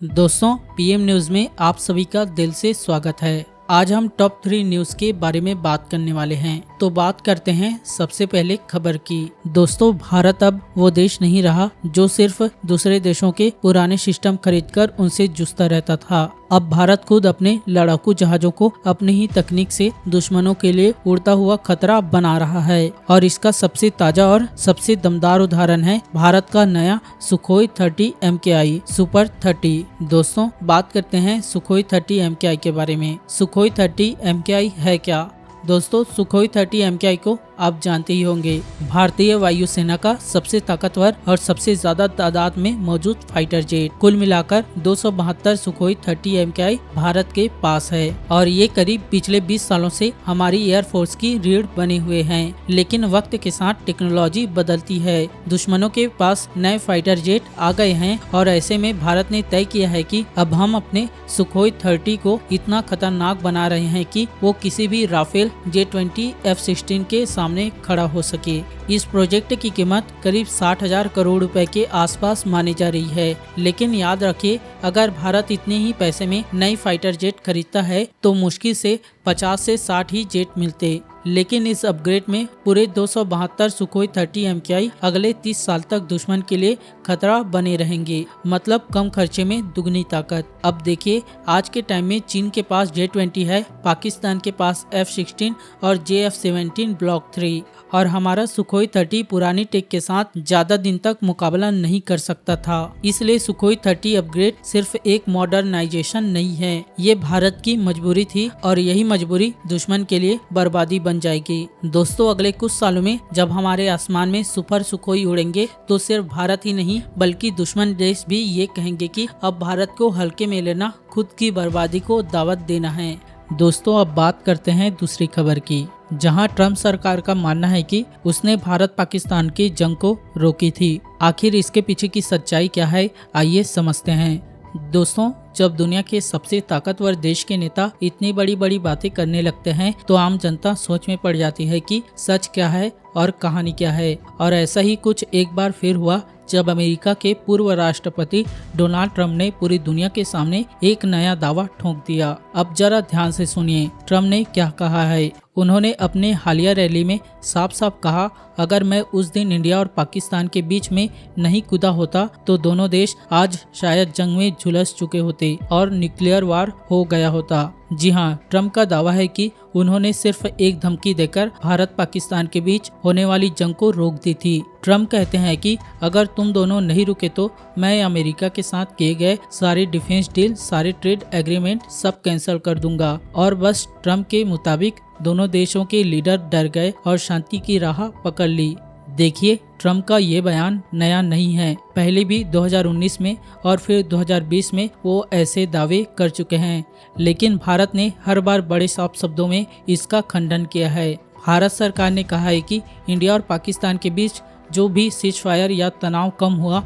दोस्तों, PM news में आप सभी का दिल से स्वागत है। आज हम टॉप 3 न्यूज के बारे में बात करने वाले हैं। तो बात करते हैं सबसे पहले खबर की। दोस्तों, भारत अब वो देश नहीं रहा जो सिर्फ दूसरे देशों के पुराने सिस्टम खरीदकर उनसे जूझता रहता था। अब भारत खुद अपने लड़ाकू जहाजों को अपनी ही तकनीक से दुश्मनों के लिए उड़ता हुआ खतरा बना रहा है और इसका सबसे ताजा और सबसे दमदार उदाहरण है भारत का नया सुखोई 30 MKI सुपर 30। दोस्तों, बात करते हैं सुखोई 30 MKI के बारे में। सुखोई 30 MKI है क्या? दोस्तों, सुखोई 30 MKI को आप जानते ही होंगे। भारतीय वायुसेना का सबसे ताकतवर और सबसे ज्यादा तादाद में मौजूद फाइटर जेट। कुल मिलाकर 272 सुखोई 30 MKI भारत के पास है और ये करीब पिछले 20 सालों से हमारी एयरफोर्स की रीढ़ बने हुए हैं। लेकिन वक्त के साथ टेक्नोलॉजी बदलती है, दुश्मनों के पास नए फाइटर जेट आ गए हैं और ऐसे में भारत ने तय किया है कि अब हम अपने सुखोई 30 को इतना खतरनाक बना रहे हैं कि वो किसी भी राफेल J-20 F-16 के सामने खड़ा हो सके। इस प्रोजेक्ट की कीमत करीब 60,000 करोड़ रुपए के आसपास मानी जा रही है। लेकिन याद रखिए, अगर भारत इतने ही पैसे में नई फाइटर जेट खरीदता है तो मुश्किल से 50 से 60 ही जेट मिलते। लेकिन इस अपग्रेड में पूरे 272 सुखोई 30 MKI अगले 30 साल तक दुश्मन के लिए खतरा बने रहेंगे। मतलब कम खर्चे में दुगनी ताकत। अब देखिए, आज के टाइम में चीन के पास J-20 है, पाकिस्तान के पास F-16 और JF-17 ब्लॉक 3 और हमारा सुखोई 30 पुरानी टेक के साथ ज्यादा दिन तक मुकाबला नहीं कर सकता था। इसलिए सुखोई 30 अपग्रेड सिर्फ एक मॉडर्नाइजेशन नहीं है, ये भारत की मजबूरी थी और यही मजबूरी दुश्मन के लिए बर्बादी बन जाएगी। दोस्तों, अगले कुछ सालों में जब हमारे आसमान में सुपर सुखोई उड़ेंगे तो सिर्फ भारत ही नहीं बल्कि दुश्मन देश भी ये कहेंगे कि अब भारत को हल्के में लेना खुद की बर्बादी को दावत देना है। दोस्तों, अब बात करते हैं दूसरी खबर की, जहां ट्रम्प सरकार का मानना है कि उसने भारत पाकिस्तान की जंग को रोकी थी। आखिर इसके पीछे की सच्चाई क्या है, आइए समझते हैं। दोस्तों, जब दुनिया के सबसे ताकतवर देश के नेता इतनी बड़ी बड़ी बातें करने लगते हैं तो आम जनता सोच में पड़ जाती है कि सच क्या है और कहानी क्या है। और ऐसा ही कुछ एक बार फिर हुआ जब अमेरिका के पूर्व राष्ट्रपति डोनाल्ड ट्रम्प ने पूरी दुनिया के सामने एक नया दावा ठोक दिया। अब जरा ध्यान से सुनिए, ट्रम्प ने क्या कहा है। उन्होंने अपने हालिया रैली में साफ साफ कहा, अगर मैं उस दिन इंडिया और पाकिस्तान के बीच में नहीं कूदा होता तो दोनों देश आज शायद जंग में झुलस चुके होते और न्यूक्लियर वार हो गया होता। जी हाँ, ट्रम्प का दावा है कि उन्होंने सिर्फ एक धमकी देकर भारत पाकिस्तान के बीच होने वाली जंग को रोक दी थी। ट्रम्प कहते हैं कि अगर तुम दोनों नहीं रुके तो मैं अमेरिका के साथ किए गए सारे डिफेंस डील, सारे ट्रेड एग्रीमेंट सब कैंसिल कर दूंगा। और बस ट्रम्प के मुताबिक दोनों देशों के लीडर डर गए और शांति की राह पकड़ ली। देखिए, ट्रम्प का ये बयान नया नहीं है, पहले भी 2019 में और फिर 2020 में वो ऐसे दावे कर चुके हैं। लेकिन भारत ने हर बार बड़े साफ शब्दों में इसका खंडन किया है। भारत सरकार ने कहा है कि इंडिया और पाकिस्तान के बीच जो भी सीज फायर या तनाव कम हुआ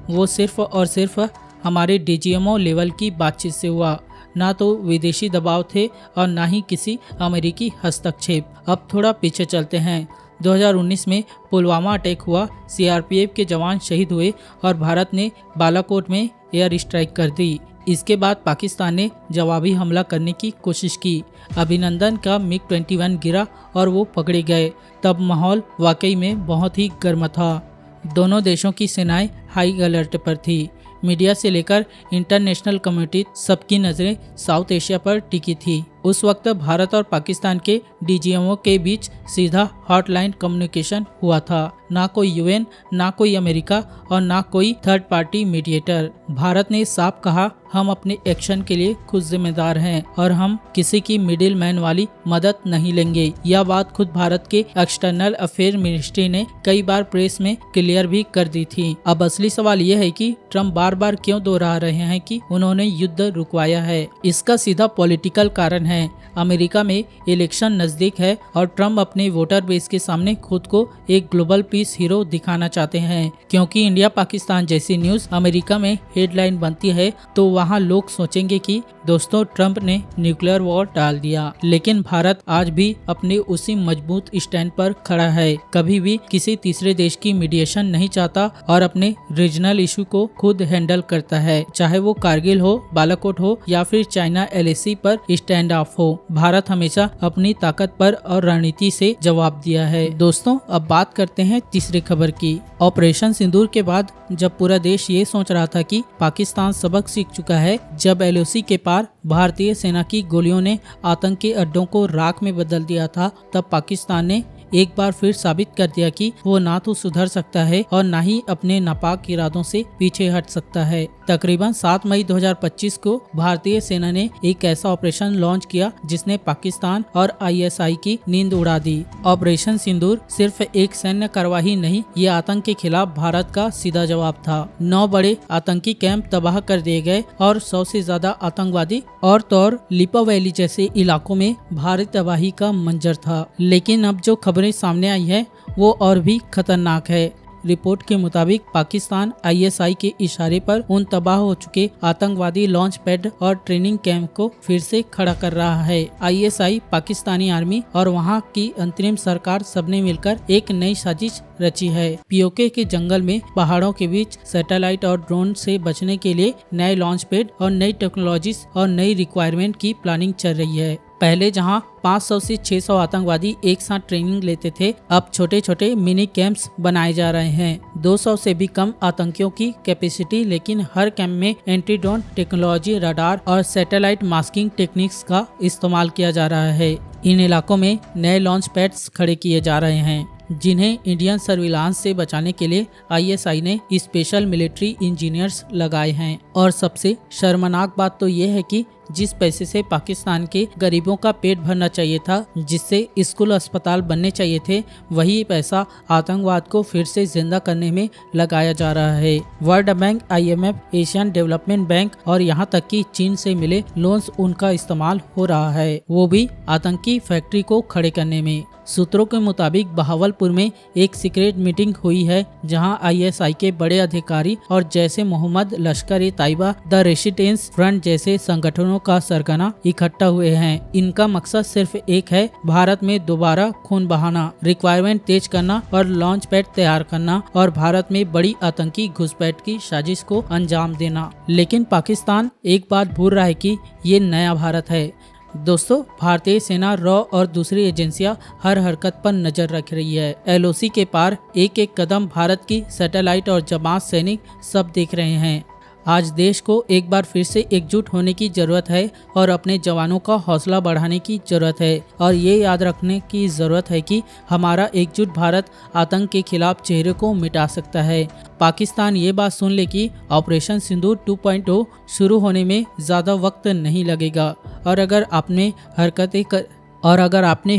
वो सिर्फ और सिर्फ हमारे DGMO लेवल की बातचीत से हुआ, ना तो विदेशी दबाव थे और ना ही किसी अमेरिकी हस्तक्षेप। अब थोड़ा पीछे चलते हैं। 2019 में पुलवामा अटैक हुआ, CRPF के जवान शहीद हुए और भारत ने बालाकोट में एयर स्ट्राइक कर दी। इसके बाद पाकिस्तान ने जवाबी हमला करने की कोशिश की। अभिनंदन का MiG-21 गिरा और वो पकड़े गए। तब माहौल वाकई में बहुत ही गर्म था। दोनों देशों की सेनाएं हाई अलर्ट पर थी। मीडिया से लेकर इंटरनेशनल कम्युनिटी सबकी नजरें साउथ एशिया पर टिकी थी। उस वक्त भारत और पाकिस्तान के DGMO के बीच सीधा हॉटलाइन कम्युनिकेशन हुआ था, ना कोई UN, ना कोई अमेरिका और ना कोई थर्ड पार्टी मीडिएटर। भारत ने साफ कहा, हम अपने एक्शन के लिए खुद जिम्मेदार हैं और हम किसी की मिडिल मैन वाली मदद नहीं लेंगे। यह बात खुद भारत के एक्सटर्नल अफेयर मिनिस्ट्री ने कई बार प्रेस में क्लियर भी कर दी थी। अब असली सवाल यह है कि ट्रम्प बार बार क्यों दोहरा रहे हैं कि उन्होंने युद्ध रुकवाया है। इसका सीधा पॉलिटिकल कारण है। अमेरिका में इलेक्शन नजदीक है और ट्रम्प अपने वोटर बेस देश के सामने खुद को एक ग्लोबल पीस हीरो दिखाना चाहते हैं, क्योंकि इंडिया पाकिस्तान जैसी न्यूज अमेरिका में हेडलाइन बनती है तो वहाँ लोग सोचेंगे कि दोस्तों ट्रंप ने न्यूक्लियर वॉर डाल दिया। लेकिन भारत आज भी अपने उसी मजबूत स्टैंड पर खड़ा है, कभी भी किसी तीसरे देश की मीडिएशन नहीं चाहता और अपने रीजनल इशू को खुद हैंडल करता है, चाहे वो कारगिल हो, बालाकोट हो या फिर चाइना LAC पर स्टैंड ऑफ हो। भारत हमेशा अपनी ताकत पर और रणनीति से जवाब दिया है। दोस्तों अब बात करते हैं तीसरी खबर की। ऑपरेशन सिंदूर के बाद जब पूरा देश ये सोच रहा था कि पाकिस्तान सबक सीख चुका है, जब LOC के पार भारतीय सेना की गोलियों ने आतंकी अड्डों को राख में बदल दिया था, तब पाकिस्तान ने एक बार फिर साबित कर दिया कि वो ना तो सुधर सकता है और ना ही अपने नापाक इरादों से पीछे हट सकता है। तकरीबन 7 मई 2025 को भारतीय सेना ने एक ऐसा ऑपरेशन लॉन्च किया जिसने पाकिस्तान और ISI की नींद उड़ा दी। ऑपरेशन सिंदूर सिर्फ एक सैन्य कार्यवाही नहीं, ये आतंक के खिलाफ भारत का सीधा जवाब था। 9 बड़े आतंकी कैंप तबाह कर दिए गए और 100 से ज्यादा आतंकवादी और तौर लिपा वैली जैसे इलाकों में भारी तबाही का मंजर था। लेकिन अब जो खबरें सामने आई है वो और भी खतरनाक है। रिपोर्ट के मुताबिक पाकिस्तान ISI के इशारे पर उन तबाह हो चुके आतंकवादी लॉन्च पैड और ट्रेनिंग कैंप को फिर से खड़ा कर रहा है। ISI, पाकिस्तानी आर्मी और वहां की अंतरिम सरकार सबने मिलकर एक नई साजिश रची है। POK के जंगल में पहाड़ों के बीच सैटेलाइट और ड्रोन से बचने के लिए नए लॉन्च पैड और नई टेक्नोलॉजीज और नई रिक्वायरमेंट की प्लानिंग चल रही है। पहले जहां 500 से 600 आतंकवादी एक साथ ट्रेनिंग लेते थे, अब छोटे छोटे मिनी कैंप्स बनाए जा रहे हैं। 200 से भी कम आतंकियों की कैपेसिटी, लेकिन हर कैंप में एंटी ड्रोन टेक्नोलॉजी, रडार और सैटेलाइट मास्किंग टेक्निक्स का इस्तेमाल किया जा रहा है। इन इलाकों में नए लॉन्च पैड्स खड़े किए जा रहे हैं जिन्हें इंडियन सर्विलांस से बचाने के लिए ISI ने स्पेशल मिलिट्री इंजीनियर्स लगाए हैं। और सबसे शर्मनाक बात तो ये है कि जिस पैसे से पाकिस्तान के गरीबों का पेट भरना चाहिए था, जिससे स्कूल अस्पताल बनने चाहिए थे, वही पैसा आतंकवाद को फिर से जिंदा करने में लगाया जा रहा है। World bank, IMF, Asian development bank और यहाँ तक कि चीन से मिले लोन्स उनका इस्तेमाल हो रहा है, वो भी आतंकी फैक्ट्री को खड़े करने में। सूत्रों के मुताबिक बहावलपुर में एक सीक्रेट मीटिंग हुई है जहां ISI के बड़े अधिकारी और जैसे Mohammad, Lashkar-e-Taiba, the Resistance Front जैसे संगठनों का सरगना इकट्ठा हुए हैं। इनका मकसद सिर्फ एक है, भारत में दोबारा खून बहाना, रिक्वायरमेंट तेज करना और लॉन्च पैड तैयार करना और भारत में बड़ी आतंकी घुसपैठ की साजिश को अंजाम देना। लेकिन पाकिस्तान एक बात भूल रहा है कि ये नया भारत है। दोस्तों भारतीय सेना, रॉ और दूसरी एजेंसियां हर हरकत पर नजर रख रही है। LOC के पार एक एक कदम भारत की सैटेलाइट और जमात सैनिक सब देख रहे हैं। आज देश को एक बार फिर से एकजुट होने की जरूरत है और अपने जवानों का हौसला बढ़ाने की जरूरत है और ये याद रखने की जरूरत है कि हमारा एकजुट भारत आतंक के खिलाफ चेहरे को मिटा सकता है। पाकिस्तान ये बात सुन ले कि ऑपरेशन सिंदूर 2.0 शुरू होने में ज़्यादा वक्त नहीं लगेगा और अगर आपने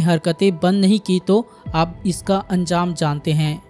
हरकतें बंद नहीं की तो आप इसका अंजाम जानते हैं।